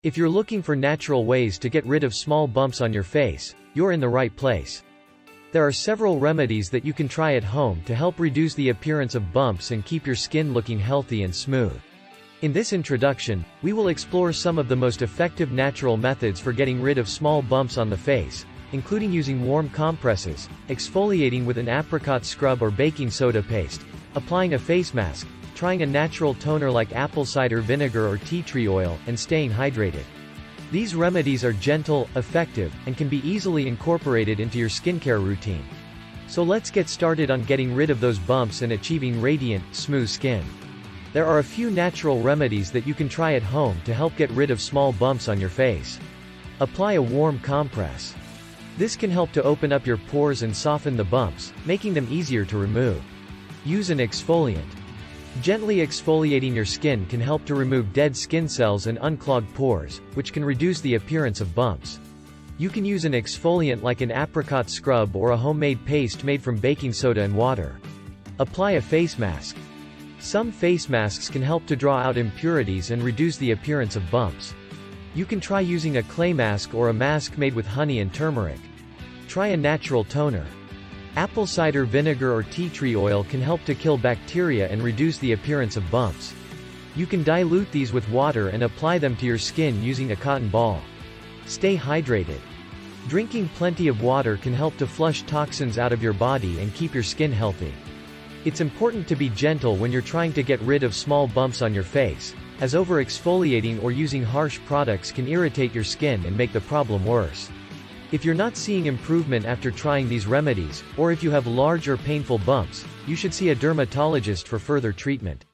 If you're looking for natural ways to get rid of small bumps on your face, you're in the right place. There are several remedies that you can try at home to help reduce the appearance of bumps and keep your skin looking healthy and smooth. In this introduction, we will explore some of the most effective natural methods for getting rid of small bumps on the face, including using warm compresses, exfoliating with an apricot scrub or baking soda paste, applying a face mask, trying a natural toner like apple cider vinegar or tea tree oil, and staying hydrated. These remedies are gentle, effective, and can be easily incorporated into your skincare routine. So let's get started on getting rid of those bumps and achieving radiant, smooth skin. There are a few natural remedies that you can try at home to help get rid of small bumps on your face. Apply a warm compress. This can help to open up your pores and soften the bumps, making them easier to remove. Use an exfoliant. Gently exfoliating your skin can help to remove dead skin cells and unclogged pores, which can reduce the appearance of bumps. You can use an exfoliant like an apricot scrub or a homemade paste made from baking soda and water. Apply a face mask. Some face masks can help to draw out impurities and reduce the appearance of bumps. You can try using a clay mask or a mask made with honey and turmeric. Try a natural toner. Apple cider vinegar or tea tree oil can help to kill bacteria and reduce the appearance of bumps. You can dilute these with water and apply them to your skin using a cotton ball. Stay hydrated. Drinking plenty of water can help to flush toxins out of your body and keep your skin healthy. It's important to be gentle when you're trying to get rid of small bumps on your face, as over-exfoliating or using harsh products can irritate your skin and make the problem worse. If you're not seeing improvement after trying these remedies, or if you have large or painful bumps, you should see a dermatologist for further treatment.